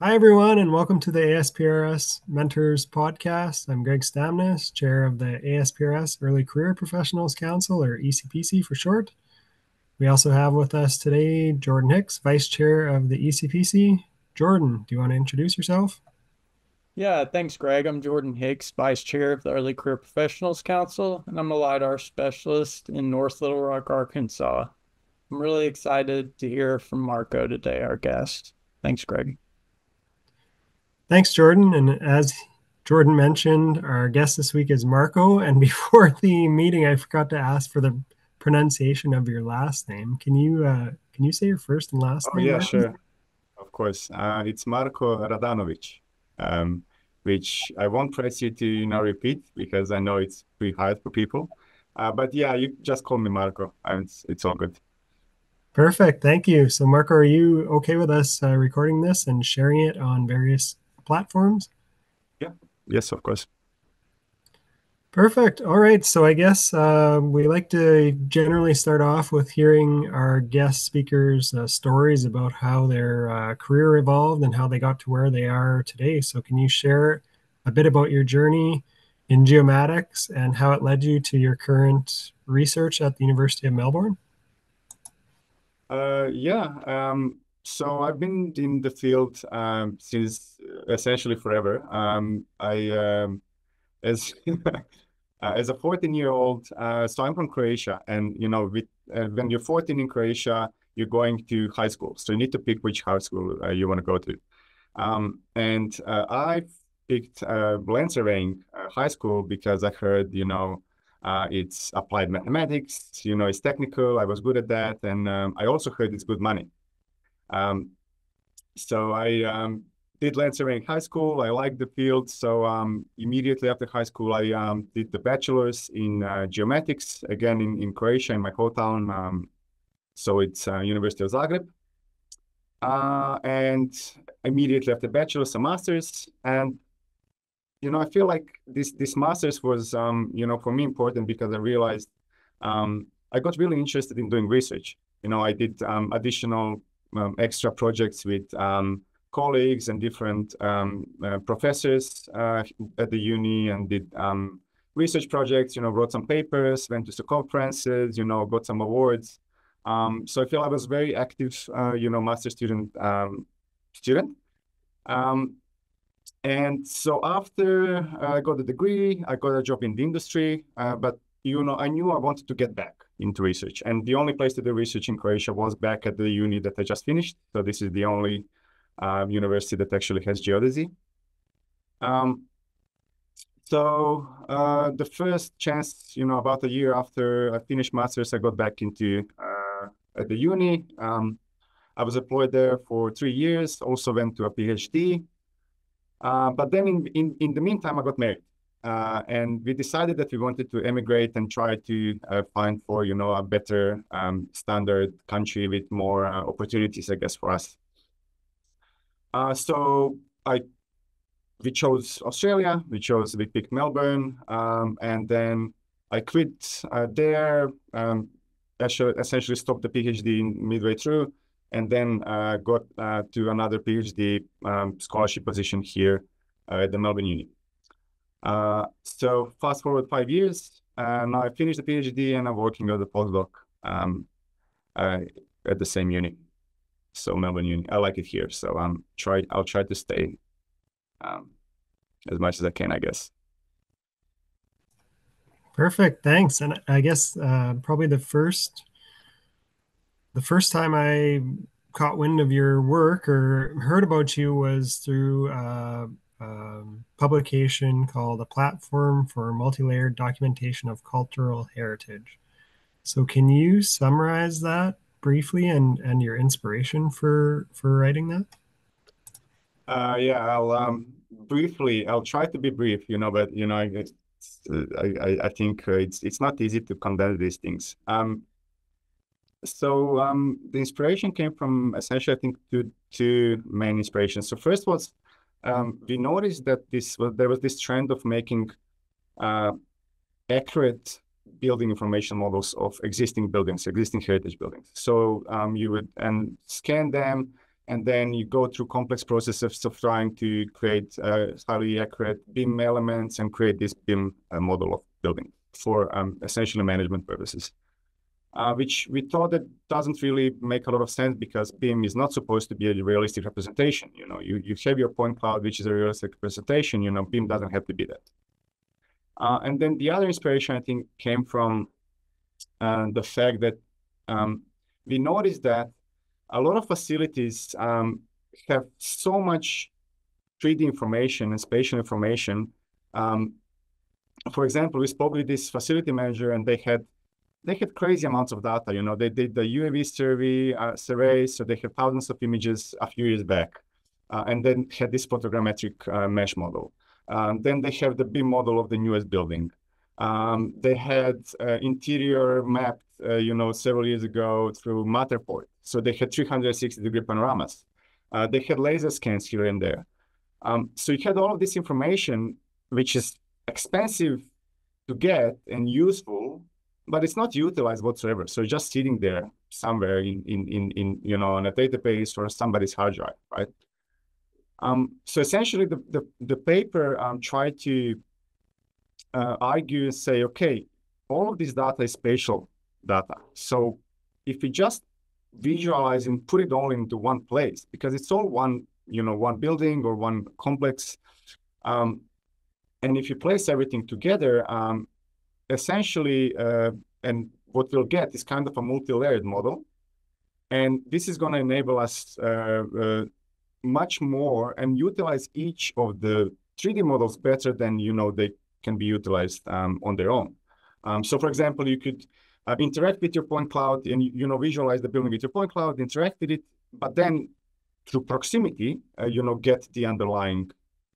Hi, everyone, and welcome to the ASPRS Mentors Podcast. I'm Greg Stamnes, chair of the ASPRS Early Career Professionals Council, or ECPC for short. We also have with us today Jordan Hicks, vice chair of the ECPC. Jordan, do you want to introduce yourself? Yeah, thanks, Greg. I'm Jordan Hicks, Vice Chair of the Early Career Professionals Council, and I'm a LiDAR specialist in North Little Rock, Arkansas. I'm really excited to hear from Marko today, our guest. Thanks, Greg. Thanks, Jordan. And as Jordan mentioned, our guest this week is Marko. And before the meeting, I forgot to ask for the pronunciation of your last name. Can you say your first and last Oh name, yeah, Marko? sure. Of course. It's Marko Radanovic, um, which I won't press you to repeat because I know it's pretty hard for people. But yeah, you just call me Marko. It's all good. Perfect. Thank you. So, Marco, are you okay with us recording this and sharing it on various platforms? Yeah. Yes, of course. Perfect. All right. So, I guess we like to generally start off with hearing our guest speakers' stories about how their career evolved and how they got to where they are today. So, can you share a bit about your journey in geomatics and how it led you to your current research at the University of Melbourne? Yeah. So I've been in the field since essentially forever. I as as a 14-year-old, so I'm from Croatia, and when you're 14 in Croatia, you're going to high school. So you need to pick which high school you want to go to. And I picked land surveying high school because I heard, it's applied mathematics, it's technical. I was good at that. And I also heard it's good money. Um, so I did land surveying high school. I liked the field. So immediately after high school, I did the bachelor's in geomatics, again in Croatia, in my hometown. So it's University of Zagreb. And immediately after bachelor's, a master's. And, I feel like this master's was, for me important because I realized I got really interested in doing research. I did additional extra projects with colleagues and different professors at the uni and did research projects, wrote some papers, went to some conferences, got some awards. So I feel I was very active, master student. Um, and so after I got the degree, I got a job in the industry, but I knew I wanted to get back into research. And the only place to do research in Croatia was back at the uni that I just finished. So this is the only university that actually has geodesy. Um, so the first chance, about a year after I finished masters, I got back into at the uni. I was employed there for 3 years. Also went to a PhD. But then in the meantime, I got married. And we decided that we wanted to emigrate and try to find for, a better standard country with more opportunities, I guess, for us. So we chose Australia, we picked Melbourne, and then I quit there, essentially stopped the PhD midway through, and then got to another PhD scholarship position here at the Melbourne Uni. So fast forward 5 years, now I finished the PhD and I'm working as a postdoc uh, at the same uni. So Melbourne Uni, I like it here. So I'll try to stay um, as much as I can, I guess. Perfect. Thanks. And I guess probably the first time I caught wind of your work or heard about you was through a publication called A Platform for Multilayered Documentation of Cultural Heritage. So can you summarize that briefly and your inspiration for writing that? Yeah, I'll try to be brief, but I think it's not easy to condense these things. So the inspiration came from essentially, I think, two main inspirations. So first was we noticed that there was this trend of making uh, accurate building information models of existing buildings, existing heritage buildings. So you would and scan them and then you go through complex processes of trying to create highly accurate BIM elements and create this BIM model of building for essentially management purposes. Which we thought that doesn't really make a lot of sense because BIM is not supposed to be a realistic representation. You know, you have your point cloud, which is a realistic representation. You know, BIM doesn't have to be that. And then the other inspiration, I think, came from the fact that we noticed that a lot of facilities have so much 3D information and spatial information. For example, we spoke with this facility manager, and they had crazy amounts of data. You know, they did the UAV surveys, so they had thousands of images a few years back, and then had this photogrammetric mesh model. Then they have the BIM model of the newest building. They had interior mapped, you know, several years ago through Matterport. So they had 360-degree panoramas. They had laser scans here and there. So you had all of this information, which is expensive to get and useful, but it's not utilized whatsoever. So it's just sitting there somewhere in you know, on a database or somebody's hard drive, right? So essentially, the paper tried to argue and say, okay, all of this data is spatial data. So if we just visualize and put it all into one place, because it's all one, you know, one building or one complex, and if you place everything together, essentially, and what we'll get is kind of a multi-layered model. And this is going to enable us much more and utilize each of the 3D models better than, you know, they can be utilized on their own. So for example, you could interact with your point cloud and, you know, visualize the building with your point cloud, interact with it, but then through proximity, you know, get the underlying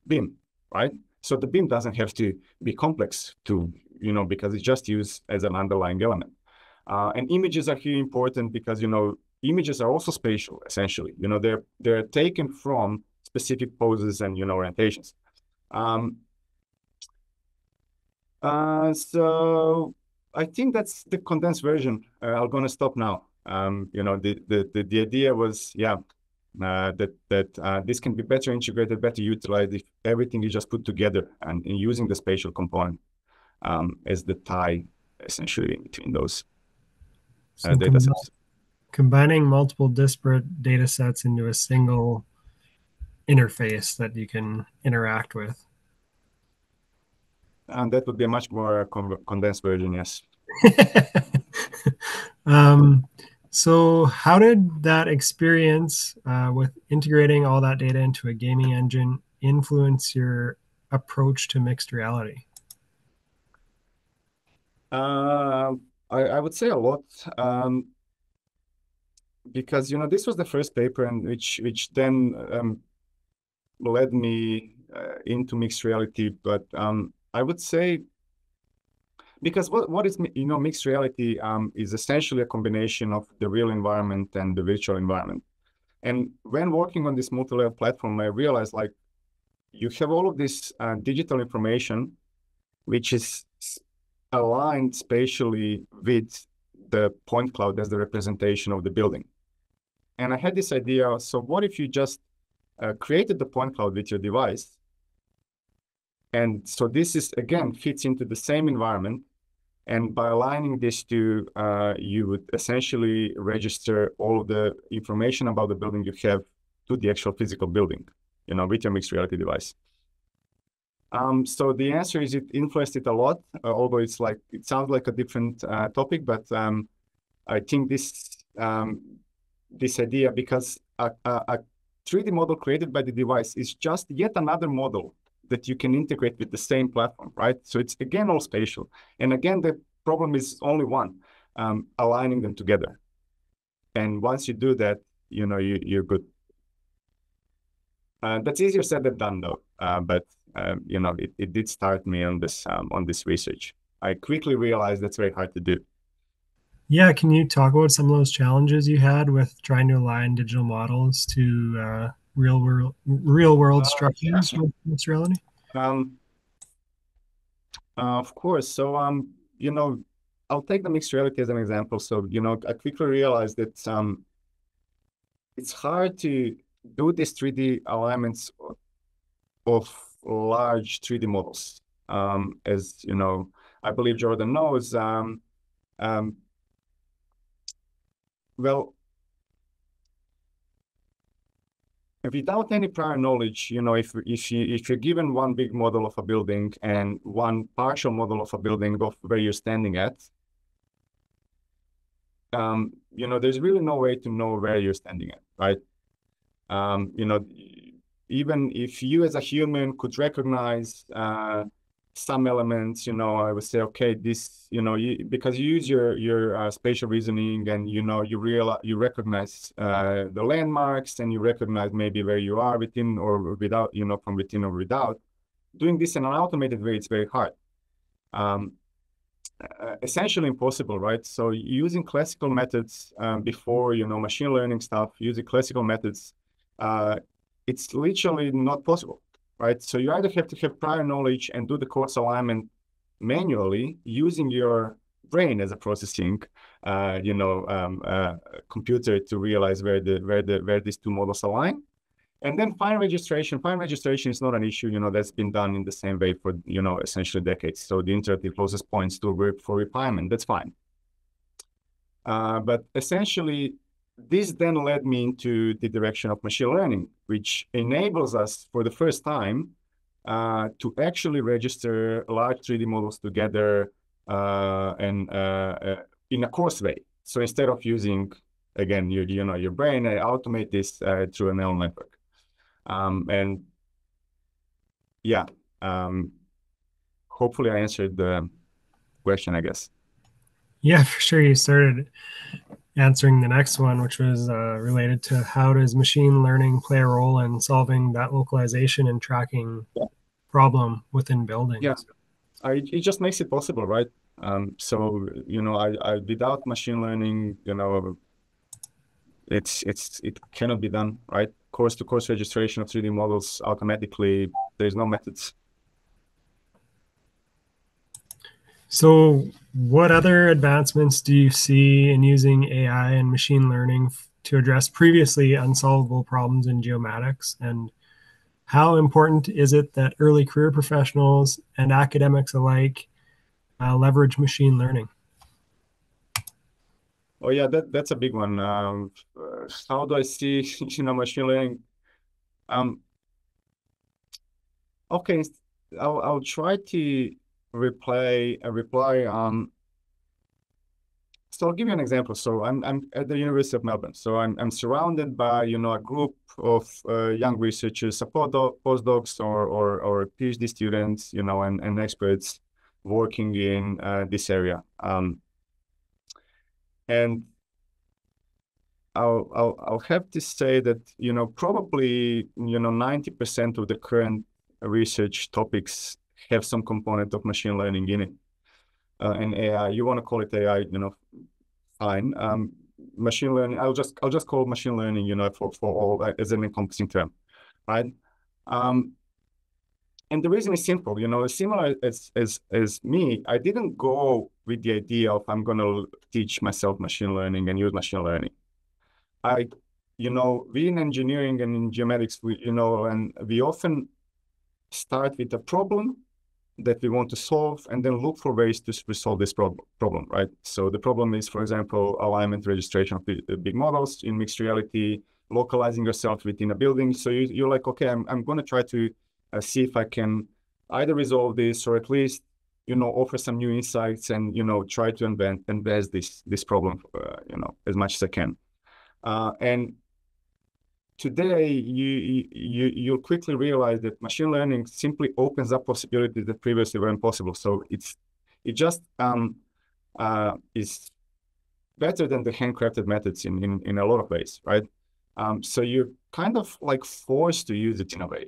BIM, right? So the BIM doesn't have to be complex to, you know, because it's just used as an underlying element. And images are here important because, you know, images are also spatial, essentially. You know, they're taken from specific poses and, you know, orientations. So I think that's the condensed version. I'm going to stop now. You know, the idea was, yeah, that this can be better integrated, better utilized if everything is just put together and using the spatial component as the tie, essentially, between those data sets. Combining multiple disparate data sets into a single interface that you can interact with. And that would be a much more condensed version, yes. So how did that experience with integrating all that data into a gaming engine influence your approach to mixed reality? I would say a lot. Because, you know, this was the first paper and which then led me into mixed reality. But I would say, because what is, you know, mixed reality is essentially a combination of the real environment and the virtual environment. And when working on this multi-layer platform, I realized, like, you have all of this digital information, which is aligned spatially with the point cloud as the representation of the building. And I had this idea, so what if you just created the point cloud with your device? And so this is, again, fits into the same environment. And by aligning this to, you would essentially register all of the information about the building you have to the actual physical building, you know, with your mixed reality device. So the answer is it influenced it a lot, although it's like, it sounds like a different topic, but I think this idea, because a 3D model created by the device is just yet another model that you can integrate with the same platform, right? So it's, again, all spatial. And again, the problem is only one, aligning them together. And once you do that, you know, you're good. That's easier said than done, though. But you know, it did start me on this research. I quickly realized that's very hard to do. Yeah, can you talk about some of those challenges you had with trying to align digital models to real world structures with mixed reality? Of course. So you know, I'll take the mixed reality as an example. So, you know, I quickly realized that it's hard to do these 3D alignments of large 3D models. As you know, I believe Jordan knows. Well, without any prior knowledge, if you're given one big model of a building and one partial model of a building of where you're standing at, there's really no way to know where you're standing at, right? Even if you as a human could recognize some elements, I would say, okay, this, because you use your spatial reasoning and, you recognize the landmarks and you recognize maybe where you are within or without, from within or without. Doing this in an automated way, it's very hard. Essentially impossible, right? So using classical methods before, machine learning stuff, using classical methods, it's literally not possible, right? So you either have to have prior knowledge and do the course alignment manually using your brain as a processing, computer to realize where these two models align. And then fine registration is not an issue, that's been done in the same way for, essentially decades. So the interactive closest points to work for refinement, that's fine. But essentially, this then led me into the direction of machine learning, which enables us for the first time to actually register large 3D models together and in a coarse way. So instead of using, again, your brain, I automate this through a neural network. And yeah, hopefully I answered the question, I guess. Yeah, for sure. You started answering the next one, which was related to how does machine learning play a role in solving that localization and tracking problem within buildings? Yeah, it just makes it possible, right? So, without machine learning, it cannot be done, right? Course-to-course registration of 3D models automatically, there's no methods. So what other advancements do you see in using AI and machine learning to address previously unsolvable problems in geomatics? And how important is it that early career professionals and academics alike leverage machine learning? Oh yeah, that's a big one. How do I see machine learning? Okay, I'll try to reply. So I'll give you an example. So I'm at the University of Melbourne. So I'm surrounded by a group of young researchers, postdocs or PhD students, and experts working in this area. And I'll have to say that probably 90% of the current research topics have some component of machine learning in it, and AI. You want to call it AI, fine. Machine learning. I'll just call it machine learning, for all as an encompassing term, right? And the reason is simple, similar as me, I didn't go with the idea of I'm going to teach myself machine learning and use machine learning. We in engineering and in geomatics, we often start with a problem that we want to solve and then look for ways to resolve this problem, right? So the problem is, for example, alignment registration of big models in mixed reality, localizing yourself within a building. So you're like, okay, I'm going to try to see if I can either resolve this or at least, offer some new insights and, try to invest this problem, as much as I can. And today, you'll quickly realize that machine learning simply opens up possibilities that previously weren't possible. So it just is better than the handcrafted methods in a lot of ways, right? So you're kind of like forced to use it in a way.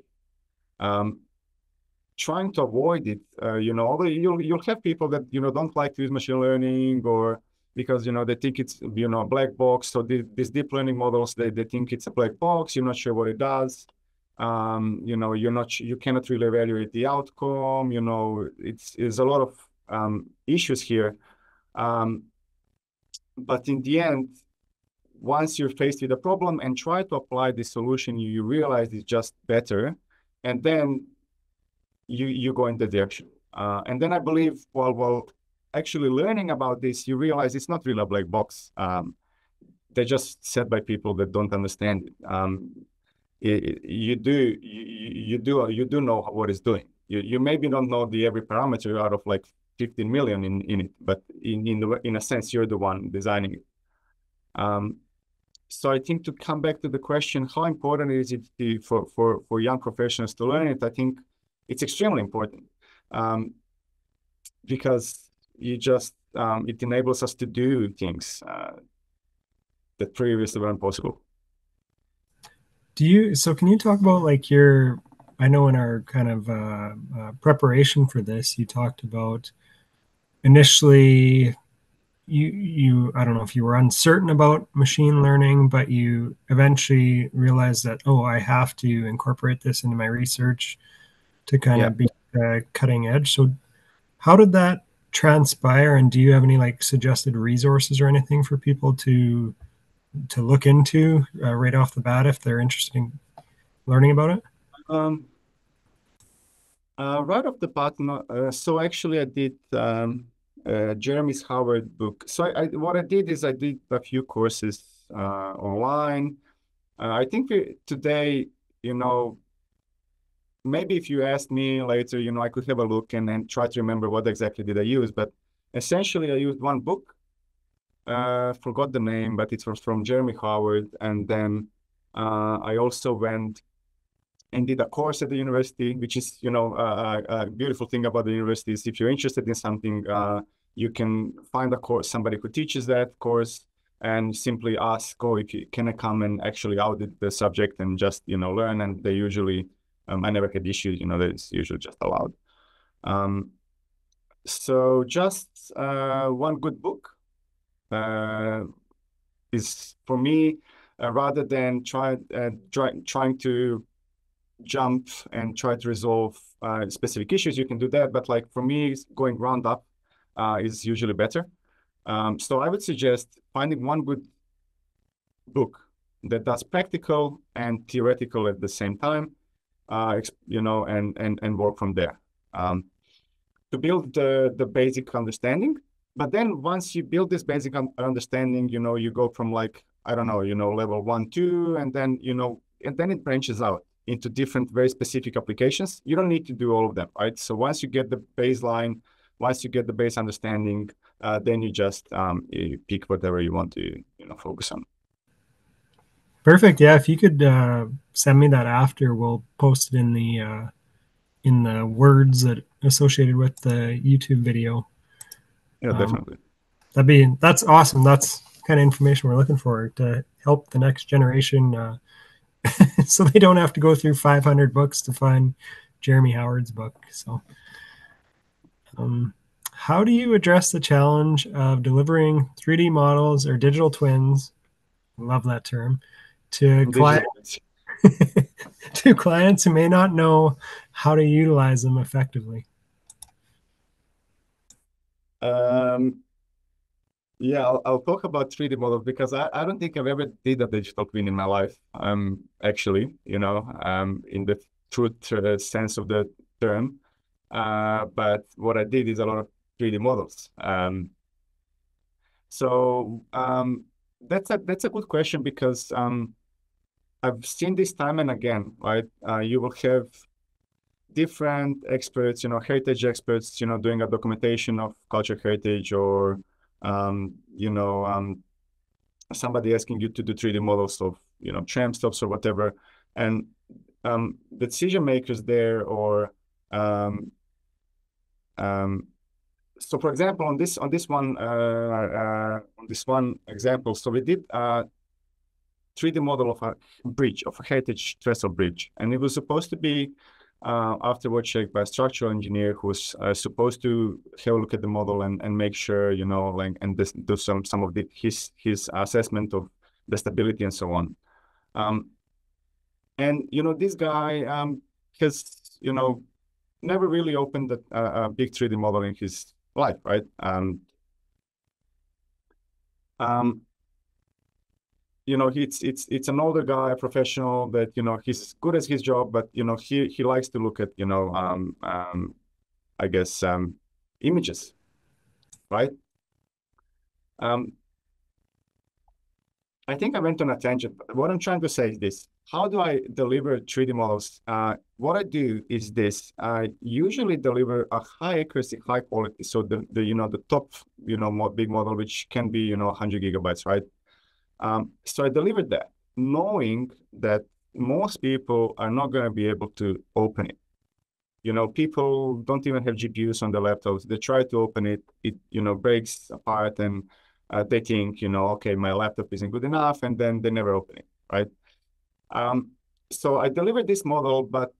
Trying to avoid it, although you'll have people that don't like to use machine learning or because they think it's a black box. So these deep learning models, they think it's a black box. You're not sure what it does. You cannot really evaluate the outcome. It's a lot of issues here. But in the end, once you're faced with a problem and try to apply the solution, you realize it's just better, and then you go in the direction. And then I believe, while actually learning about this, you realize it's not really a black box. They're just said by people that don't understand it. You do know what it's doing. You maybe don't know the every parameter out of like 15 million in it, but in a sense, you're the one designing it. So I think, to come back to the question, how important is it for young professionals to learn it? I think it's extremely important, because it enables us to do things that previously weren't possible. So can you talk about like I know in our kind of preparation for this, you talked about initially I don't know if you were uncertain about machine learning, but you eventually realized that, oh, I have to incorporate this into my research to kind of be cutting edge. So how did that transpire? And do you have any like suggested resources or anything for people to look into right off the bat if they're interested in learning about it? Right off the bat, so actually I did Jeremy's Howard book. So what I did is I did a few courses online. I think today, maybe if you asked me later, I could have a look and then try to remember what exactly did I use. But essentially, I used one book. Forgot the name, but it was from Jeremy Howard. And then I also went and did a course at the university, which is, a beautiful thing about the university is if you're interested in something, you can find a course, somebody who teaches that course, and simply ask, can I come and actually audit the subject and just, learn? And they usually, I never had issues, that it's usually just allowed. So just one good book is, for me, rather than trying to jump and try to resolve specific issues, you can do that. But like for me, going ground up is usually better. So I would suggest finding one good book that does practical and theoretical at the same time, and work from there to build the basic understanding. But then once you build this basic understanding, you go from like, I don't know, level 1, 2, and then, and then it branches out into different, very specific applications. You don't need to do all of them, right? So once you get the baseline, once you get the base understanding, then you just you pick whatever you want to, focus on. Perfect. Yeah, if you could send me that after, we'll post it in the words that associated with the YouTube video. Yeah, definitely. That's awesome. That's kind of information we're looking for to help the next generation, so they don't have to go through 500 books to find Jeremy Howard's book. So, how do you address the challenge of delivering 3D models or digital twins? I love that term. To clients who may not know how to utilize them effectively? Yeah, I'll talk about 3D models because I don't think I've ever did a digital twin in my life. Actually, in the true sense of the term. But what I did is a lot of 3D models. So that's a good question because I've seen this time and again, right? You will have different experts, heritage experts, doing a documentation of cultural heritage, or somebody asking you to do 3D models of, tram stops or whatever. And the decision makers there, or so for example, on this one example, so we did a 3D model of a bridge, of a heritage trestle bridge, and it was supposed to be afterwards checked by a structural engineer who was supposed to have a look at the model and make sure, and do some of his assessment of the stability and so on. And this guy has never really opened a big 3D model in his life, right? it's an older guy, a professional that, he's good at his job, but, he likes to look at, I guess, images, right? I think I went on a tangent. What I'm trying to say is this: how do I deliver 3D models? What I do is this: I usually deliver a high accuracy, high quality. So the top, big model, which can be 100 gigabytes, right? So I delivered that, knowing that most people are not going to be able to open it. People don't even have GPUs on the laptops. They try to open it, it breaks apart, and they think, okay, my laptop isn't good enough, and then they never open it, right? So I delivered this model, but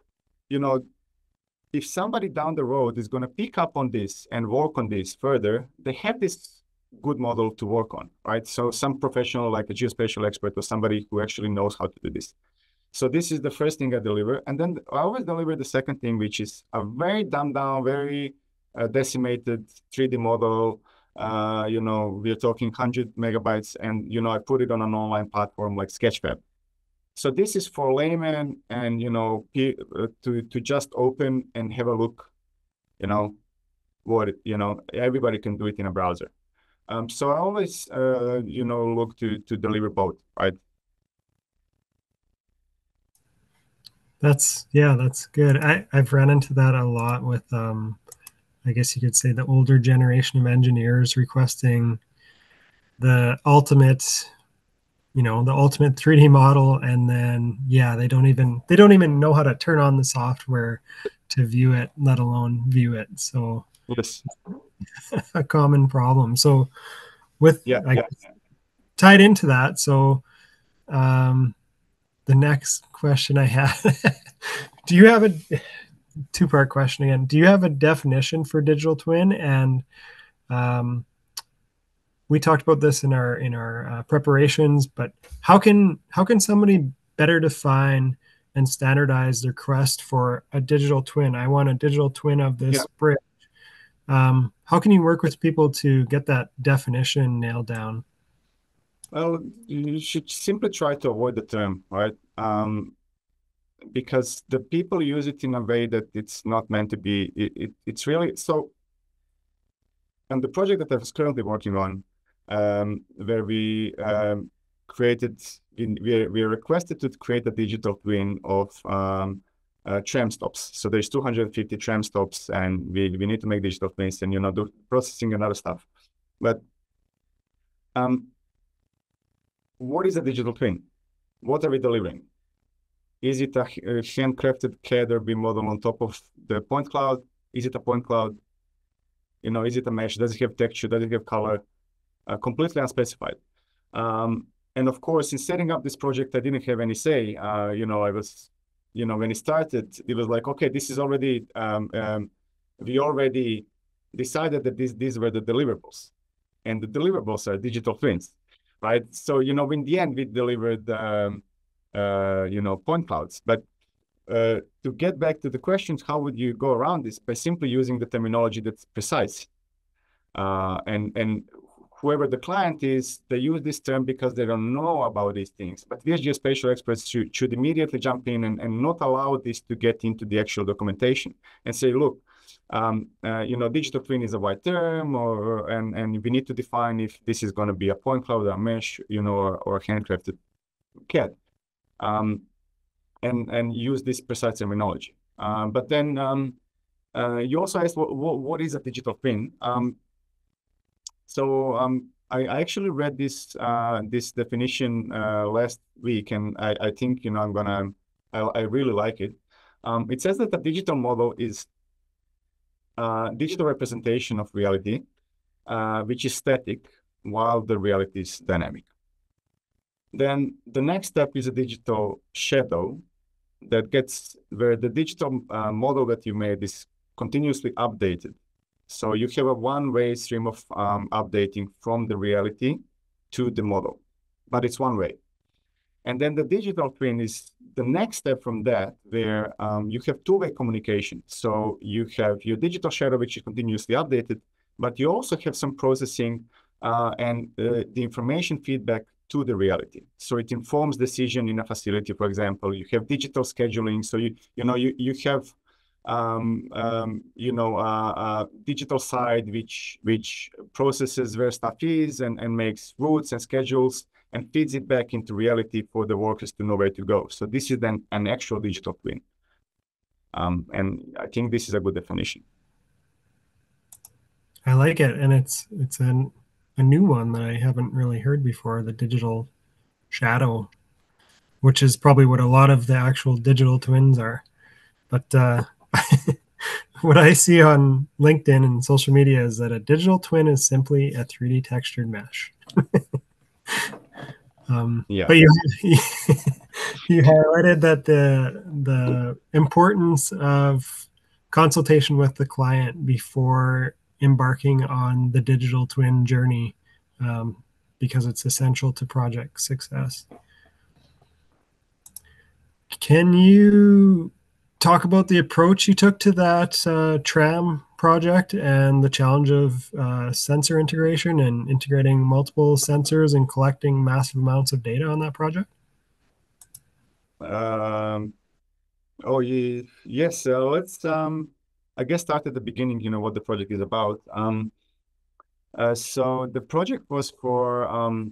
if somebody down the road is going to pick up on this and work on this further, they have this good model to work on, right? So some professional, like a geospatial expert or somebody who actually knows how to do this. So this is the first thing I deliver. And then I always deliver the second thing, which is a very dumbed down, very decimated 3D model. We're talking 100 megabytes, and, I put it on an online platform like Sketchfab. So this is for laymen and, to just open and have a look, everybody can do it in a browser. So I always, look to deliver both, right? That's good. I've run into that a lot with I guess you could say the older generation of engineers requesting the ultimate 3D model, and then they don't even know how to turn on the software to view it, let alone view it. So yes, a common problem. So with guess, tied into that, so the next question I had, do you have a two-part question again? Do you have a definition for digital twin? And we talked about this in our preparations, but how can somebody better define and standardize their request for a digital twin? I want a digital twin of this bridge. How can you work with people to get that definition nailed down? Well, you should simply try to avoid the term, right? Because the people use it in a way that it's not meant to be. It's really so. And the project that I was currently working on, where we we requested to create a digital twin of tram stops. So there's 250 tram stops, and we need to make digital twins and do processing and other stuff. But what is a digital twin? What are we delivering? Is it a handcrafted CAD or BIM model on top of the point cloud? Is it a point cloud? Is it a mesh? Does it have texture? Does it have color? Completely unspecified. And of course, in setting up this project, I didn't have any say. I was, when it started, it was like, okay, this is already, we already decided that these were the deliverables. And the deliverables are digital twins, right? So, in the end, we delivered, point clouds. But to get back to the questions, how would you go around this? By simply using the terminology that's precise. And whoever the client is, they use this term because they don't know about these things. But we as geospatial experts should immediately jump in and not allow this to get into the actual documentation and say, look, digital twin is a wide term, and we need to define if this is going to be a point cloud, a mesh, or a handcrafted CAD. And use this precise terminology. But then you also asked, what is a digital twin? So I actually read this definition last week, and I think I really like it. It says that a digital model is digital representation of reality, which is static while the reality is dynamic. Then the next step is a digital shadow where the digital model that you made is continuously updated. So you have a one-way stream of updating from the reality to the model, but it's one way. And then the digital twin is the next step from that, where you have two-way communication. So you have your digital shadow, which is continuously updated, but you also have some processing and the information feedback to the reality. So it informs decision in a facility. For example, you have digital scheduling. So you have digital side which processes where stuff is and makes routes and schedules and feeds it back into reality for the workers to know where to go. So this is then an actual digital twin. And I think this is a good definition. I like it, and it's a new one that I haven't really heard before, the digital shadow, which is probably what a lot of the actual digital twins are. But what I see on LinkedIn and social media is that a digital twin is simply a 3D textured mesh. Yeah. But you highlighted that the importance of consultation with the client before embarking on the digital twin journey, because it's essential to project success. Can you talk about the approach you took to that tram project and the challenge of sensor integration and integrating multiple sensors and collecting massive amounts of data on that project? Yes. Let's I guess start at the beginning. What the project is about. So the project was for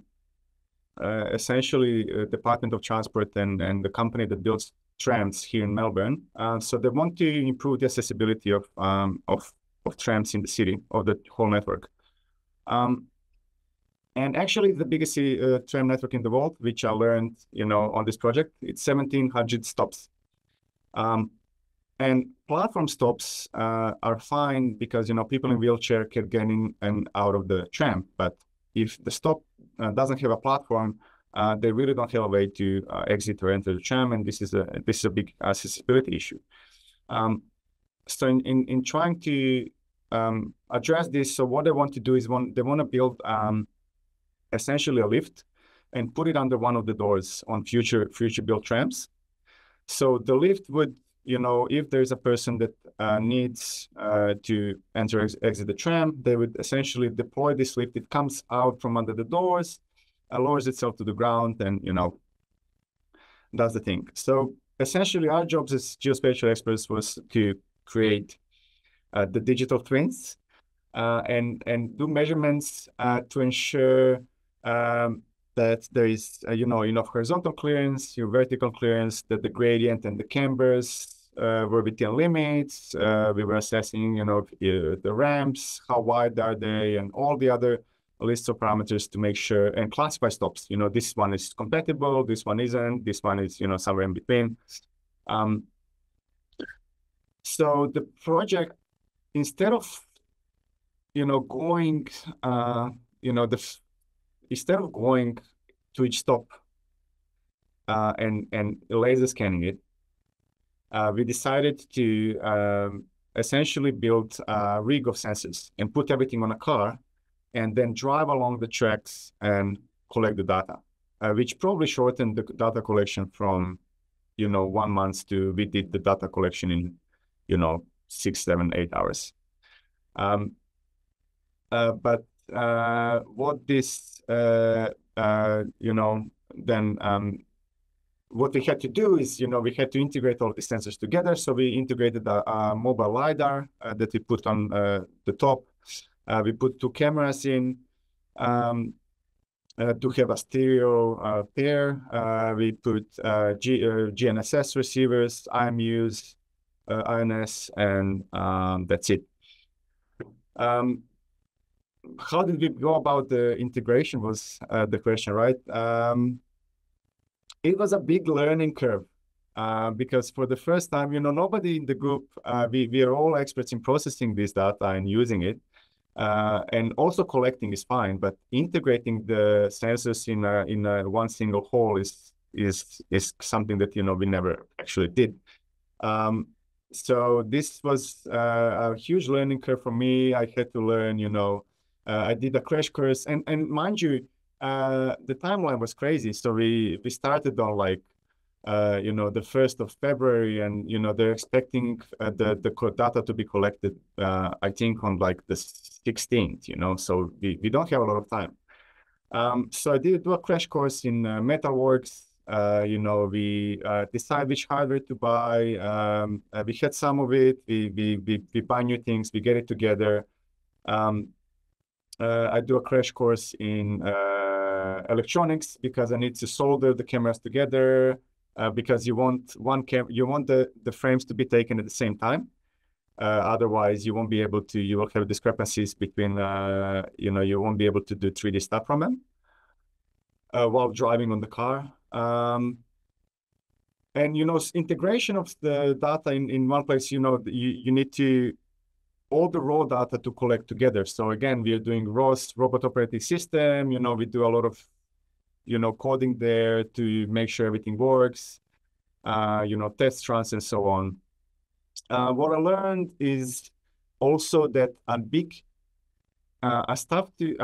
essentially Department of Transport and the company that builds trams here in Melbourne. So they want to improve the accessibility of trams in the city, of the whole network. And actually, the biggest tram network in the world, which I learned, on this project, it's 1,700 stops. And platform stops are fine because, people in wheelchair can get in and out of the tram. But if the stop doesn't have a platform, they really don't have a way to exit or enter the tram, and this is a big accessibility issue. So in trying to address this, so what they want to do is they want to build essentially a lift and put it under one of the doors on future built trams. So the lift would, if there's a person that needs to enter or exit the tram, they would essentially deploy this lift. It comes out from under the doors, lowers itself to the ground, and does the thing. So essentially, our jobs as geospatial experts was to create the digital twins and do measurements to ensure that there is enough horizontal clearance, vertical clearance, that the gradient and the cambers were within limits. We were assessing the ramps, how wide are they, and all the other lists of parameters to make sure, and classify stops. This one is compatible, this one isn't, this one is somewhere in between. So the project, instead of going instead of going to each stop and laser scanning it, we decided to essentially build a rig of sensors and put everything on a car and then drive along the tracks and collect the data, which probably shortened the data collection from 1 month to we did the data collection in 6, 7, 8 hours. But what this then what we had to do is we had to integrate all the sensors together. So we integrated a mobile lidar that we put on the top. We put 2 cameras in to have a stereo pair. We put GNSS receivers, IMUs, INS, and that's it. How did we go about the integration was the question, right? It was a big learning curve because for the first time, nobody in the group, we are all experts in processing this data and using it. And also collecting is fine, but integrating the sensors in one single whole is something that we never actually did. So this was a huge learning curve for me. I had to learn, I did a crash course, and mind you, the timeline was crazy. So we started on like the 1st of February, and they're expecting the data to be collected I think on like the 16th, so we don't have a lot of time. So I did do a crash course in metalworks. We decide which hardware to buy. We had some of it. We buy new things. We get it together. I do a crash course in electronics because I need to solder the cameras together. Because you want the frames to be taken at the same time. Otherwise, you won't be able to. You will have discrepancies between. You won't be able to do 3D stuff from them while driving on the car. And integration of the data in one place. You need to all the raw data to collect together. So again, we are doing ROS, robot operating system. We do a lot of coding there to make sure everything works. Test runs and so on. What I learned is also that a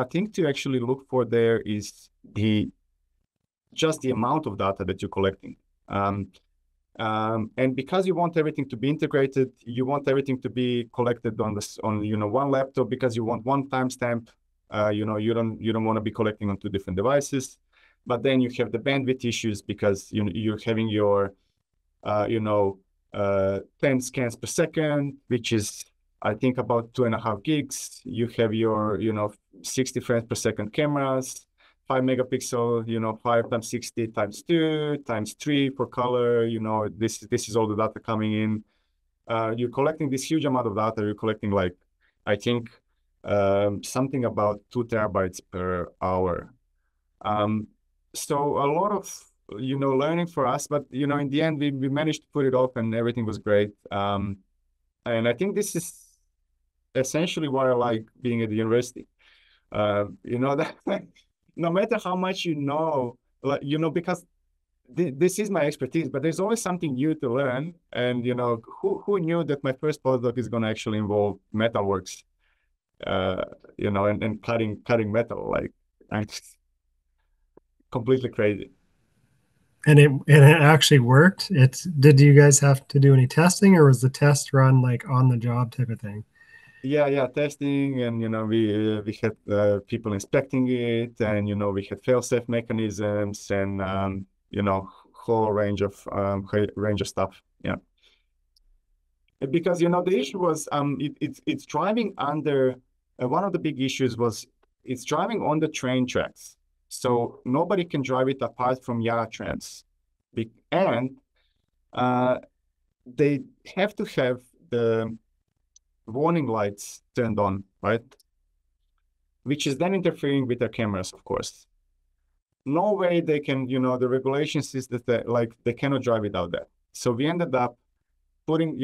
thing to actually look for there is just the amount of data that you're collecting. And because you want everything to be integrated, you want everything to be collected on one laptop because you want one timestamp. You don't want to be collecting on two different devices. But then you have the bandwidth issues because you're having your 10 scans per second, which is I think about 2.5 gigs. You have your 60 frames per second cameras, 5 megapixel, 5 times 60 times 2 times 3 for color. This is all the data coming in. You're collecting this huge amount of data. You're collecting I think something about 2 terabytes per hour. So a lot of learning for us, but in the end we managed to put it off and everything was great. And I think this is essentially why I like being at the university. That no matter how much because this is my expertise, but there's always something new to learn. And who knew that my first postdoc is going to actually involve metalworks, and cutting metal. I'm completely crazy. And it actually worked. Did you guys have to do any testing, or was the test run on the job type of thing? Yeah, testing, and we had people inspecting it, and we had fail-safe mechanisms, and whole range of stuff. Yeah, because the issue was it's driving under. One of the big issues was it's driving on the train tracks. So nobody can drive it apart from Yara trends. And they have to have the warning lights turned on, right? Which is then interfering with their cameras, of course. No way they can, the regulations is that they cannot drive without that. So we ended up putting,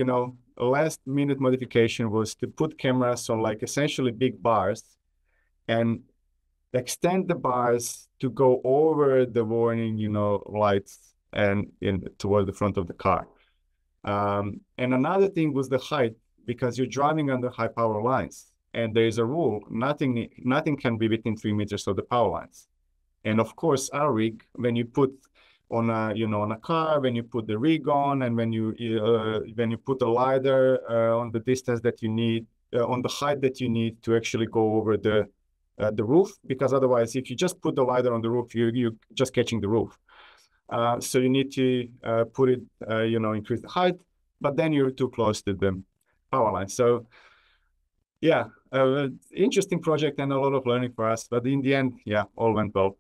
a last minute modification was to put cameras on essentially big bars and extend the bars to go over the warning, lights and toward the front of the car. And another thing was the height, because you're driving under high power lines, and there is a rule: nothing can be within 3 meters of the power lines. And of course, our rig, when you put on a car, when you put the rig on, and when you put the lidar on the distance that you need, on the height that you need to actually go over the roof, because otherwise, if you just put the lidar on the roof, you're just catching the roof. So you need to put it, increase the height, but then you're too close to the power line. So yeah, interesting project and a lot of learning for us. But in the end, yeah, all went well.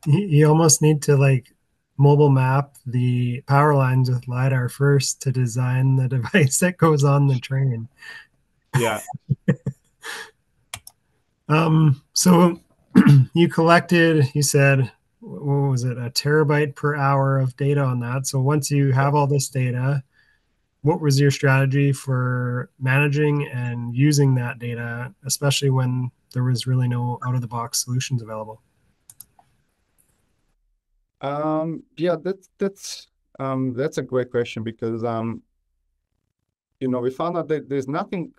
You almost need to mobile map the power lines with LiDAR first to design the device that goes on the train. Yeah. So you collected, you said, what was it, a terabyte per hour of data on that. So once you have all this data, what was your strategy for managing and using that data, especially when there was really no out-of-the-box solutions available? Yeah, that's a great question, because we found out that there's nothing.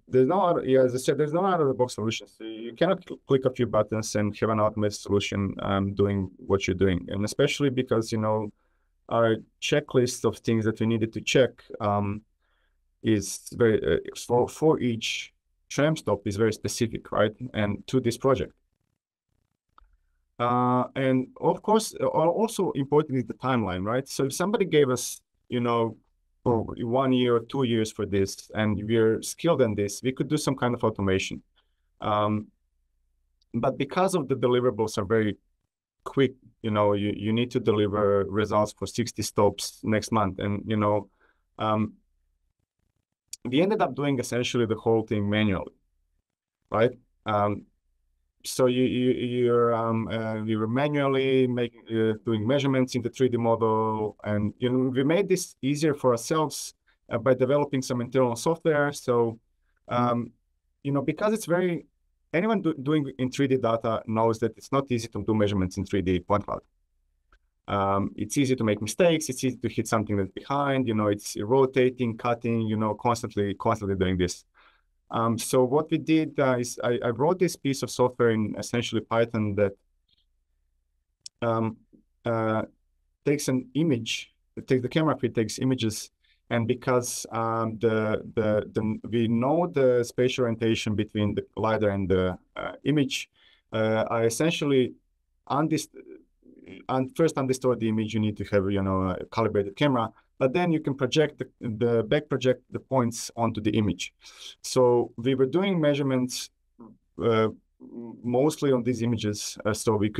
There's no, as I said, there's no out-of-the-box solution. So you cannot click a few buttons and have an automated solution doing what you're doing. And especially because, our checklist of things that we needed to check is very, for each tram stop is very specific, right? And to this project. And of course, also important is the timeline, right? So if somebody gave us, for 1 year or 2 years for this, and we're skilled in this, we could do some kind of automation. But because of the deliverables are very quick, you need to deliver results for 60 stops next month. And, we ended up doing essentially the whole thing manually, right? So you were manually doing measurements in the 3D model, and we made this easier for ourselves by developing some internal software. So because it's anyone doing in 3D data knows that it's not easy to do measurements in 3D point cloud. It's easy to make mistakes. It's easy to hit something that's behind. It's rotating, cutting. Constantly doing this. So what we did is I wrote this piece of software in essentially Python that takes an image, takes the camera feed, takes images, and because we know the spatial orientation between the LiDAR and the image, I essentially first understood the image. You need to have a calibrated camera. But then you can back project the points onto the image. So we were doing measurements mostly on these images. So you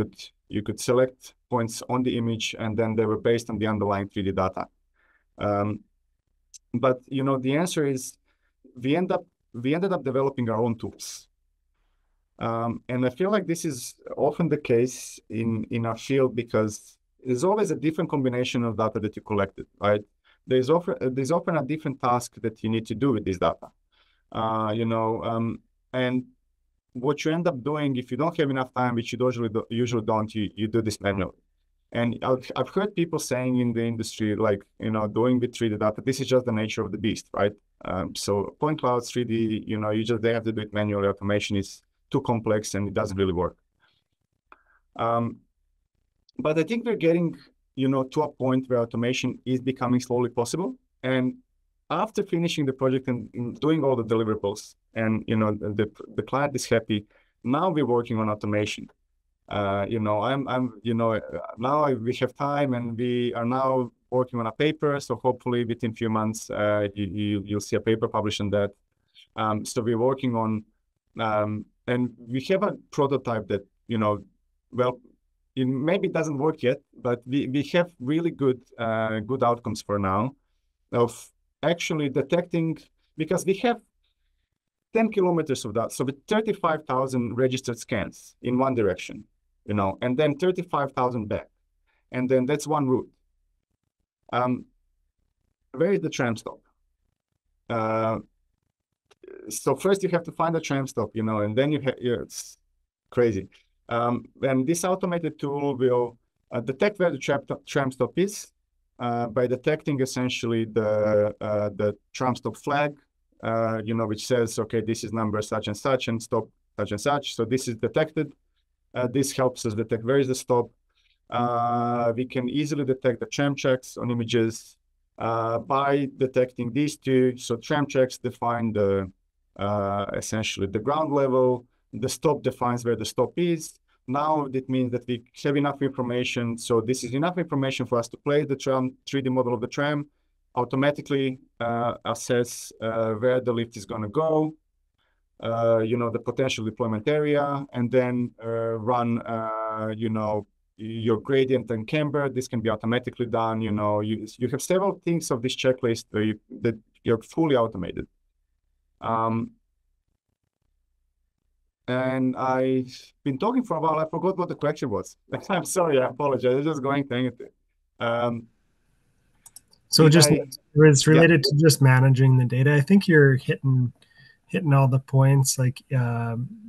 could select points on the image, and then they were based on the underlying 3D data. But the answer is we ended up developing our own tools. And I feel like this is often the case in our field, because there's always a different combination of data that you collected, right? There's often a different task that you need to do with this data, and what you end up doing if you don't have enough time, which you usually don't, you do this manually. And I've heard people saying in the industry, like, doing with 3D data, this is just the nature of the beast, right? So point clouds, 3D, they have to do it manually. Automation is too complex and it doesn't really work. But I think we're getting, to a point where automation is becoming slowly possible. And after finishing the project and doing all the deliverables, and the client is happy, now we're working on automation. Now we have time, and we are now working on a paper. So hopefully within a few months, you'll see a paper published on that. So we're working on, and we have a prototype that, well, it maybe doesn't work yet, but we have really good outcomes for now of actually detecting, because we have 10 kilometers of that. So with 35,000 registered scans in one direction, and then 35,000 back. And then that's one route. Where is the tram stop? So first you have to find a tram stop, and then it's crazy. And this automated tool will detect where the tram stop is by detecting essentially the tram stop flag, which says, okay, this is number such and stop such and such. So this is detected. This helps us detect where is the stop. We can easily detect the tram tracks on images by detecting these two. So tram tracks define essentially the ground level. The stop defines where the stop is. Now that means that we have enough information. So this is enough information for us to play the 3D model of the tram, automatically assess where the lift is going to go, the potential deployment area, and then run, your gradient and camber. This can be automatically done. You have several things of this checklist that you're fully automated. And I've been talking for a while. I forgot what the question was. I'm sorry. I apologize. I'm just going to anything. So it's related to just managing the data. I think you're hitting all the points, like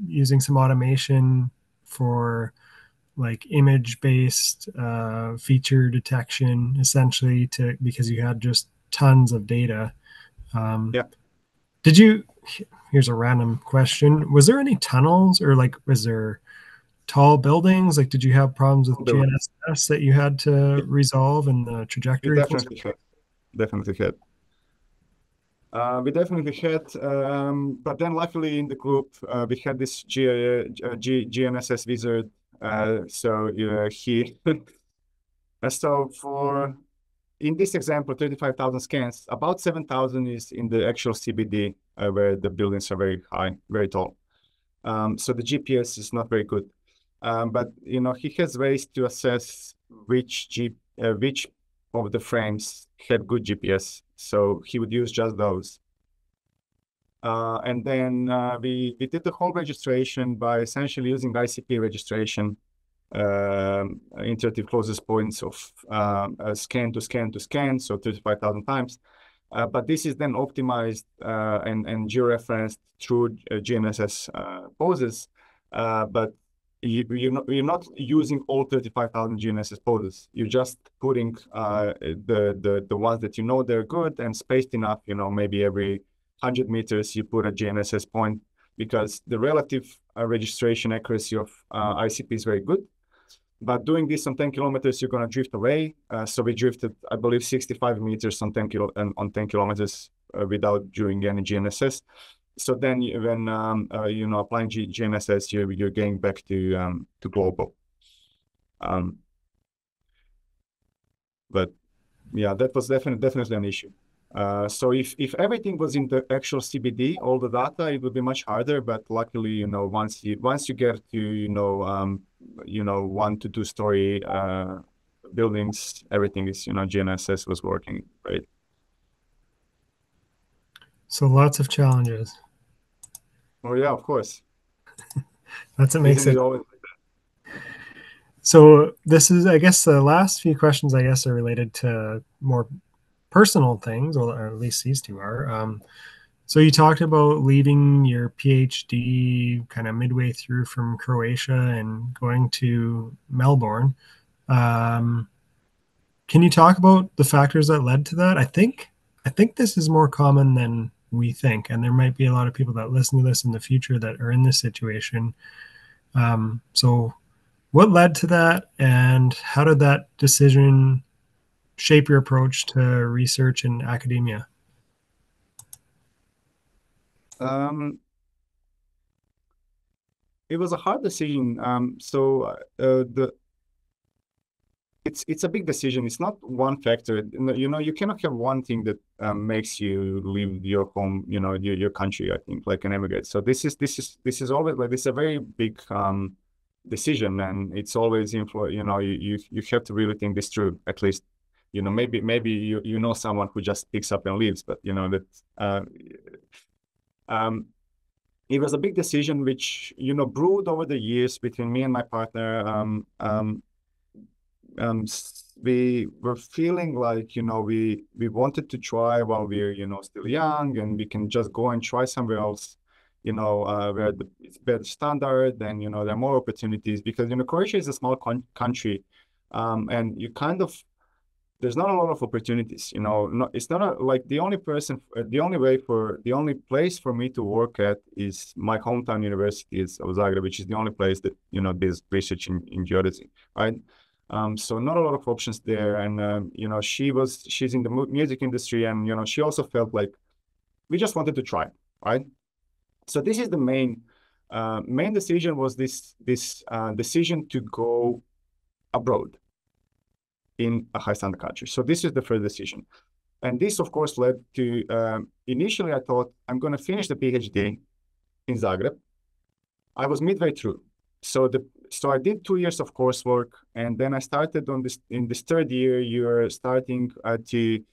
using some automation for like image-based feature detection, essentially, because you had just tons of data. Here's a random question. Was there any tunnels, or was there tall buildings? Did you have problems with GNSS that you had to resolve in the trajectory? We definitely had. But then luckily in the group, we had this GNSS wizard So he so for in this example, 35,000 scans, about 7,000 is in the actual CBD, where the buildings are very high, very tall. So the GPS is not very good. But he has ways to assess which of the frames had good GPS. So he would use just those. And then we did the whole registration by essentially using ICP registration, iterative closest points of scan to scan to scan, so 35,000 times. But this is then optimized and georeferenced through GNSS poses. But you're not using all 35,000 GNSS poses. You're just putting the ones that they're good and spaced enough. Maybe every 100 meters you put a GNSS point, because the relative registration accuracy of ICP is very good. But doing this on 10 kilometers, you're going to drift away. So we drifted, I believe, 65 meters on 10 kilometers without doing any GNSS. So then when applying GNSS, you're getting back to global. But yeah, that was definitely an issue. So if everything was in the actual CBD, all the data, it would be much harder. But luckily, once you get to 1 to 2 story buildings, everything is GNSS was working great. So lots of challenges. Oh yeah, of course. That's what makes it. Always... So this is, I guess, the last few questions, I guess, are related to more personal things, or at least these two are. So you talked about leaving your PhD kind of midway through from Croatia and going to Melbourne. Can you talk about the factors that led to that? I think this is more common than we think, and there might be a lot of people that listen to this in the future that are in this situation. So what led to that, and how did that decision shape your approach to research and academia? It was a hard decision. It's a big decision. It's not one factor. You cannot have one thing that makes you leave your home, your country, I think, like an immigrant. So this is always like, this is a very big decision, and it's always you have to really think this through. At least, maybe you know someone who just picks up and leaves, but it was a big decision which brewed over the years between me and my partner. We were feeling like we wanted to try while we're still young, and we can just go and try somewhere else, where it's better standard, and there are more opportunities, because Croatia is a small country, and there's not a lot of opportunities. It's not like the only place for me to work at is my hometown university of Zagreb, which is the only place that does research in geodesy, right? So not a lot of options there, and she's in the music industry, and she also felt like we just wanted to try, right? So this is the main decision, was this decision to go abroad in a high standard country. So this is the first decision, and this of course led to initially I thought I'm going to finish the PhD in Zagreb. I was midway through. So I did 2 years of coursework, and then I started in this third year. You're starting to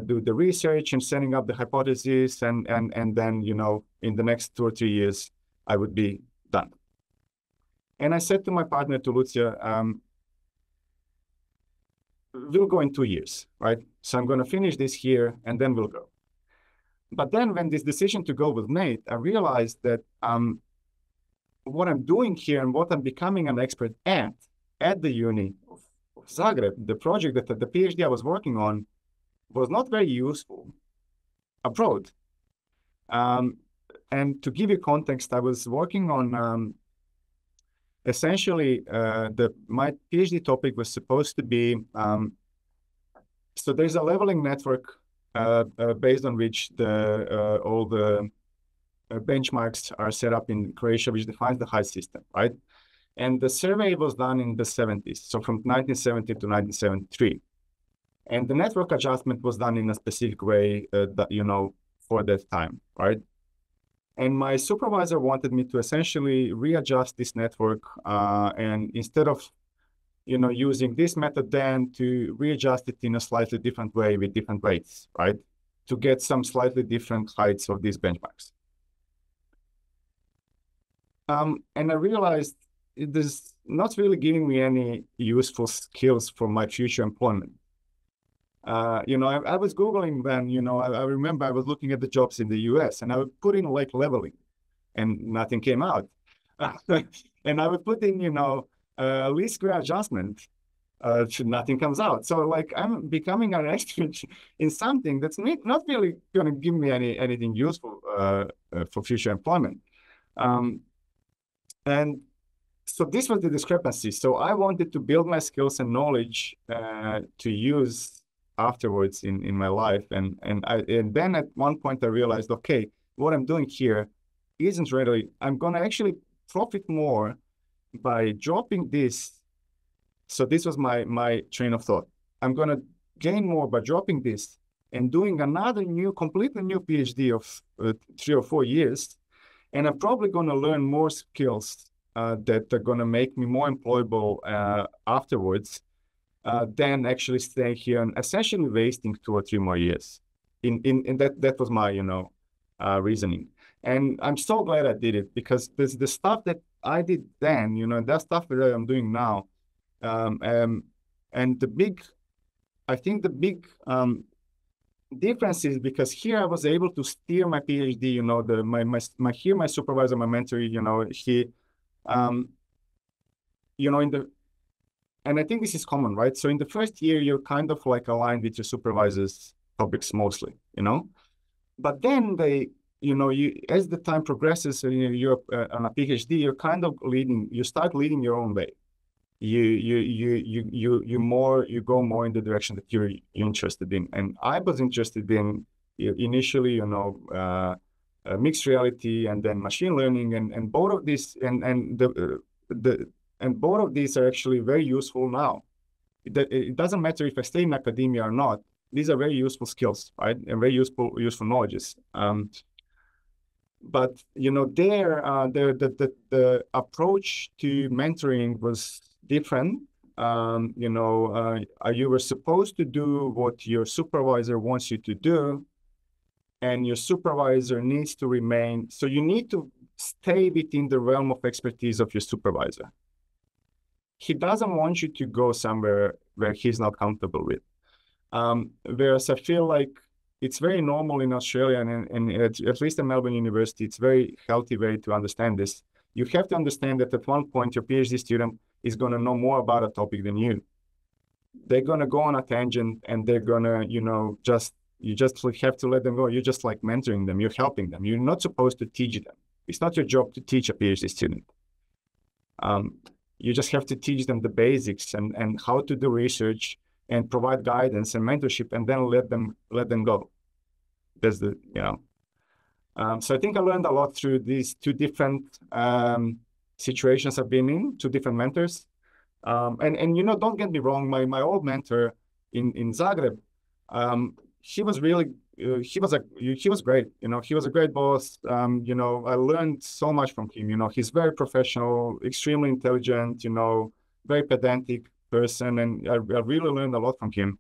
do the research and setting up the hypothesis, and then in the next 2 or 3 years I would be done. And I said to my partner, to Lucia, we'll go in 2 years, right? So I'm going to finish this here, and then we'll go. But then when this decision to go was made, I realized that what I'm doing here and what I'm becoming an expert at the Uni of Zagreb, the project that the PhD I was working on, was not very useful abroad. And to give you context, I was working on essentially my PhD topic was supposed to be so there's a leveling network based on which all the benchmarks are set up in Croatia, which defines the height system, right? And the survey was done in the 70s, so from 1970 to 1973. And the network adjustment was done in a specific way, for that time, right? And my supervisor wanted me to essentially readjust this network, and instead of using this method, then to readjust it in a slightly different way with different weights, right? To get some slightly different heights of these benchmarks. And I realized it is not really giving me any useful skills for my future employment. I was Googling then, I remember I was looking at the jobs in the US and I would put in like leveling and nothing came out. And I would put in, least square adjustment, nothing comes out. So like I'm becoming an expert in something that's not really going to give me anything useful for future employment. And so this was the discrepancy. So I wanted to build my skills and knowledge to use afterwards in my life. And then at one point I realized, okay, what I'm doing here isn't really, I'm going to actually profit more by dropping this. So this was my train of thought. I'm going to gain more by dropping this and doing another completely new PhD of 3 or 4 years. And I'm probably going to learn more skills that are going to make me more employable afterwards than actually staying here and essentially wasting 2 or 3 more years. In that was my reasoning. And I'm so glad I did it, because the stuff that I did then, that stuff that I'm doing now, and I think the big difference is because here I was able to steer my PhD, my supervisor, my mentor, he, and I think this is common, right? So in the first year, you're kind of like aligned with your supervisor's topics mostly, but then as the time progresses and you're on a PhD, you're kind of you start leading your own way. You go more in the direction that you're interested in. And I was interested in initially, mixed reality and then machine learning, and both of these and both of these are actually very useful now. It doesn't matter if I stay in academia or not. These are very useful skills, right? And very useful knowledges. But the approach to mentoring was different. You were supposed to do what your supervisor wants you to do, and your supervisor needs to remain. So you need to stay within the realm of expertise of your supervisor. He doesn't want you to go somewhere where he's not comfortable with. Whereas I feel like it's very normal in Australia, and at least at Melbourne University, it's very healthy way to understand this. You have to understand that at one point, your PhD student is going to know more about a topic than you. They're going to go on a tangent, and they're going to, you just have to let them go. You're just like mentoring them. You're helping them. You're not supposed to teach them. It's not your job to teach a PhD student. You just have to teach them the basics and how to do research and provide guidance and mentorship, and then let them go. That's the, So I think I learned a lot through these 2 different situations I've been in, 2 different mentors. And don't get me wrong, my old mentor in Zagreb, he was really, he was great. He was a great boss. I learned so much from him. He's very professional, extremely intelligent, very pedantic person, and I really learned a lot from him.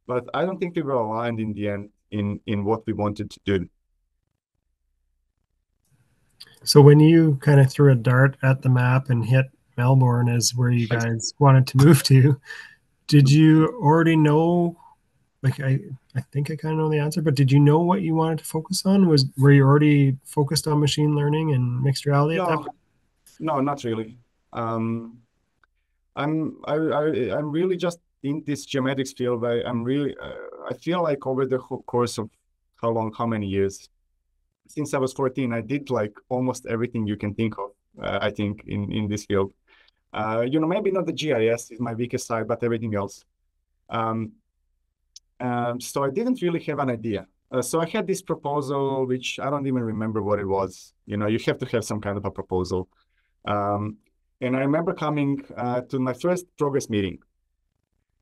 But I don't think we were aligned in the end in what we wanted to do. So when you kind of threw a dart at the map and hit Melbourne as where you guys wanted to move to, did you already know, like I think I kind of know the answer, but did you know what you wanted to focus on? Were you already focused on machine learning and mixed reality at that point? No, not really. I'm really just in this geomatics field. I feel like over the whole course of how many years, since I was 14, I did like almost everything you can think of, I think, in this field. Maybe not the GIS is my weakest side, but everything else. So I didn't really have an idea. So I had this proposal, which I don't even remember what it was. You have to have some kind of a proposal. And I remember coming to my first progress meeting.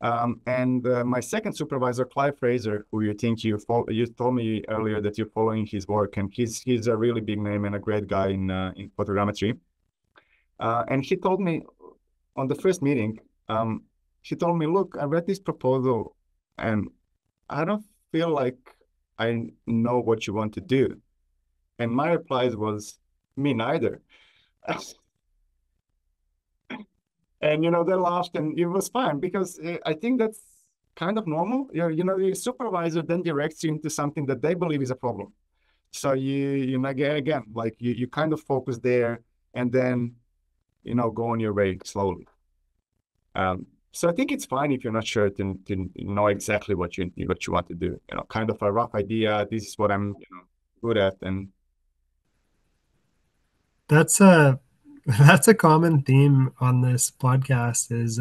And my second supervisor, Clive Fraser, who you think you told me earlier that you're following his work, and he's a really big name and a great guy in photogrammetry. And he told me on the first meeting, he told me, look, I read this proposal and I don't feel like I know what you want to do. And my reply was, me neither. And, they laughed and it was fine because I think that's kind of normal. Your supervisor then directs you into something that they believe is a problem. So again, like you kind of focus there and then, go on your way slowly. So I think it's fine if you're not sure to know exactly what you want to do. Kind of a rough idea. This is what I'm good at, and That's a that's a common theme on this podcast is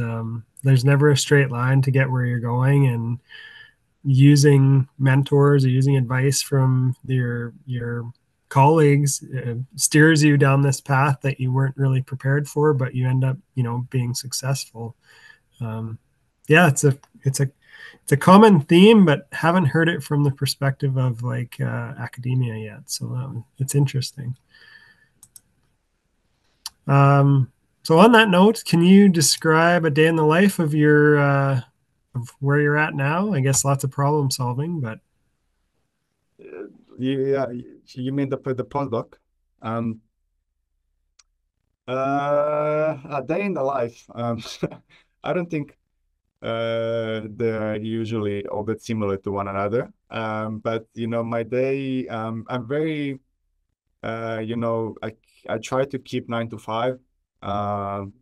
there's never a straight line to get where you're going, and using mentors or using advice from your colleagues steers you down this path that you weren't really prepared for, but you end up being successful. Yeah, it's a common theme, but haven't heard it from the perspective of like academia yet. So it's interesting. So on that note, can you describe a day in the life of your of where you're at now? I guess lots of problem solving, but yeah, you mean the postdoc? A day in the life. I don't think they're usually all that similar to one another. But my day, I'm very, I try to keep 9 to 5,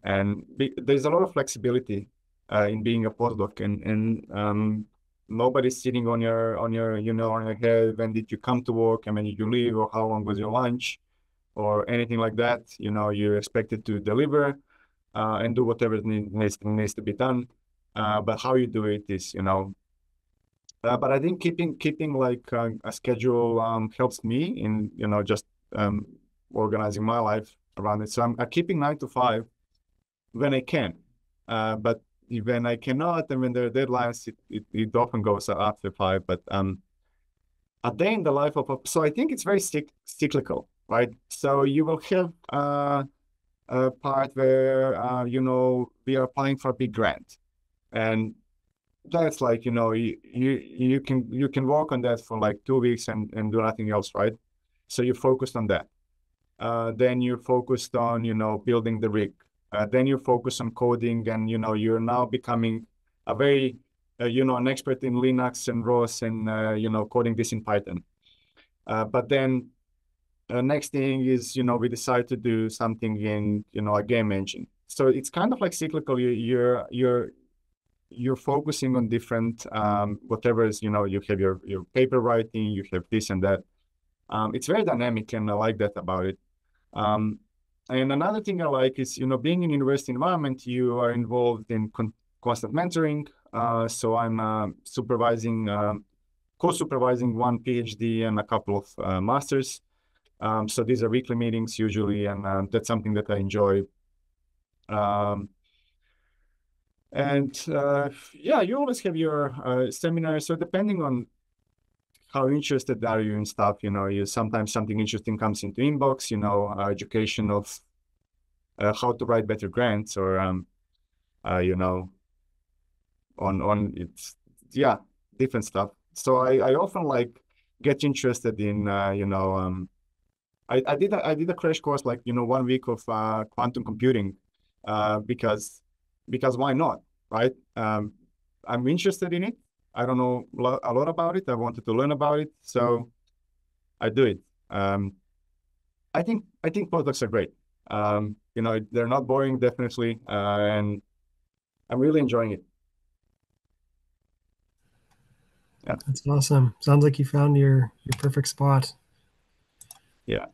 and there's a lot of flexibility in being a postdoc, and nobody's sitting on your on your head. When did you come to work and when did you leave, or how long was your lunch, or anything like that. You're expected to deliver and do whatever needs to be done. But how you do it is, but I think keeping like a schedule helps me in, just organizing my life around it. So I'm keeping 9 to 5 when I can. But when I cannot, and when there are deadlines, it often goes after 5. But a day in the life of so I think it's very cyclical, right? So you will have a part where we are applying for a big grant, and that's like you can work on that for like 2 weeks and do nothing else, right? So you're focused on that. Then you're focused on building the rig. Then you focus on coding, and you're now becoming a very an expert in Linux and ROS and coding this in Python. But then next thing is we decide to do something in a game engine. So it's kind of like cyclical. You're focusing on different whatever is you have your paper writing, you have this and that. It's very dynamic, and I like that about it. And another thing I like is being in university environment, you are involved in constant mentoring. So I'm supervising, co-supervising one PhD and a couple of masters. So these are weekly meetings usually, and that's something that I enjoy. And yeah, you always have your seminars. So depending on how interested are you in stuff, you sometimes something interesting comes into inbox, education of how to write better grants, or on it's different stuff. So I often like get interested in I did a crash course, like 1 week of quantum computing because why not, right? I'm interested in it. I don't know a lot about it. I wanted to learn about it, so I do it. I think postdocs are great. They're not boring, definitely, and I'm really enjoying it. Yeah, that's awesome. Sounds like you found your perfect spot. yeah.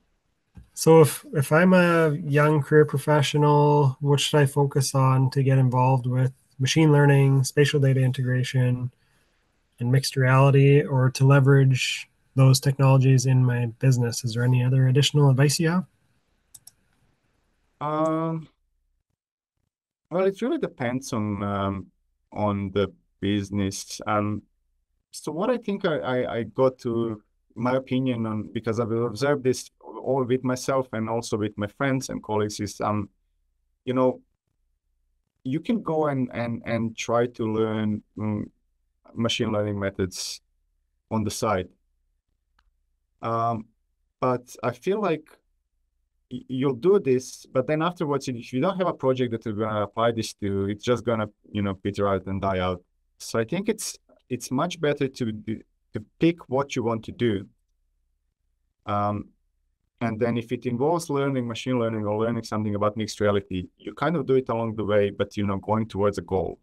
So if I'm a young career professional, what should I focus on to get involved with machine learning, spatial data integration, and mixed reality, or to leverage those technologies in my business? Is there any other additional advice you have? Well, it really depends on the business. So what I think I got to my opinion on, because I've observed this all with myself and also with my friends and colleagues, is you know, you can go and try to learn machine learning methods on the side. But I feel like you'll do this, but then afterwards, if you don't have a project that you're gonna apply this to, it's just gonna, peter out and die out. So I think it's much better to pick what you want to do. And then if it involves learning machine learning or learning something about mixed reality, you kind of do it along the way, but going towards a goal.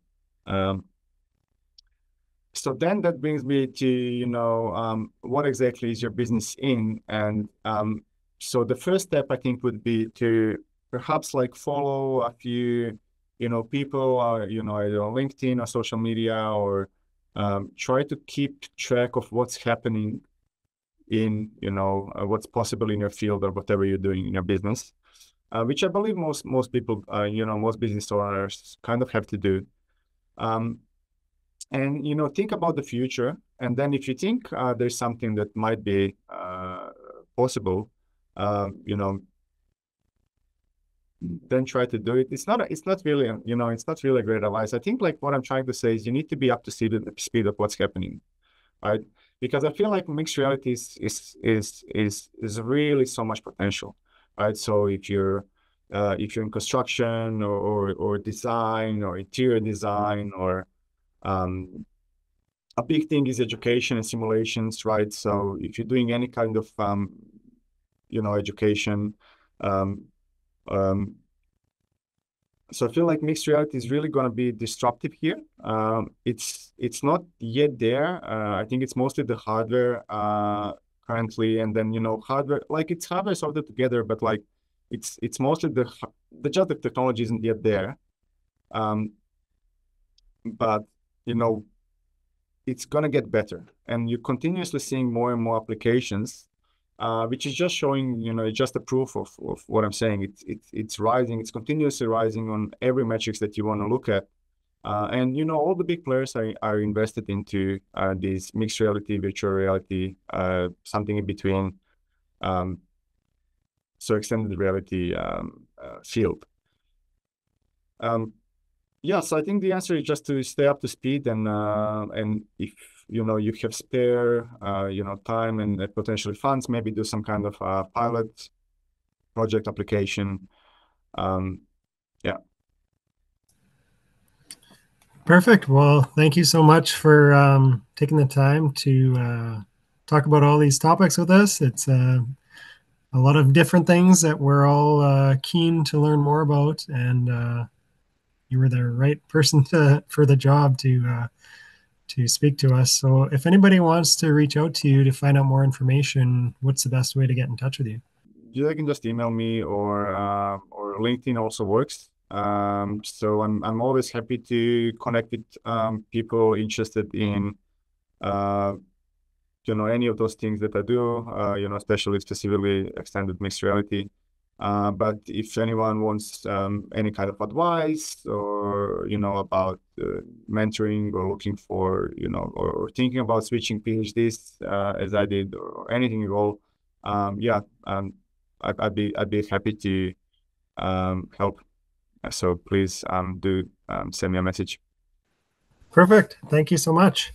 So then that brings me to, what exactly is your business in? And so the first step, I think, would be to perhaps like follow a few, people, either on LinkedIn or social media, or try to keep track of what's happening in, what's possible in your field or whatever you're doing in your business, which I believe most people, most business owners kind of have to do. And think about the future, and then if you think there's something that might be possible, then try to do it. It's not really it's not really great advice. I think like what I'm trying to say is you need to be up to speed of what's happening, right? Because I feel like mixed reality is really so much potential, right? So if you're in construction or design or interior design, or a big thing is education and simulations, right? So if you're doing any kind of education, so I feel like mixed reality is really going to be disruptive here. It's not yet there. I think it's mostly the hardware currently, and then hardware, like it's hardware sorted together, but like it's mostly just the technology isn't yet there. But it's going to get better, and you're continuously seeing more and more applications, which is just showing, it's just a proof of what I'm saying. It's rising. It's continuously rising on every metrics that you want to look at. And all the big players are invested into this mixed reality, virtual reality, something in between, so extended reality field. Yeah, so I think the answer is just to stay up to speed, and if you have spare time and potentially funds, maybe do some kind of pilot project application. Yeah. Perfect. Well, thank you so much for taking the time to talk about all these topics with us. It's a lot of different things that we're all keen to learn more about, and you were the right person for the job to speak to us. So if anybody wants to reach out to you to find out more information, what's the best way to get in touch with you? You can just email me, or LinkedIn also works. So I'm always happy to connect with people interested in any of those things that I do, especially specifically extended mixed reality. But if anyone wants any kind of advice, or about mentoring, or looking for or thinking about switching PhDs as I did, or anything at all, yeah, I'd be happy to help. So please do send me a message. Perfect. Thank you so much.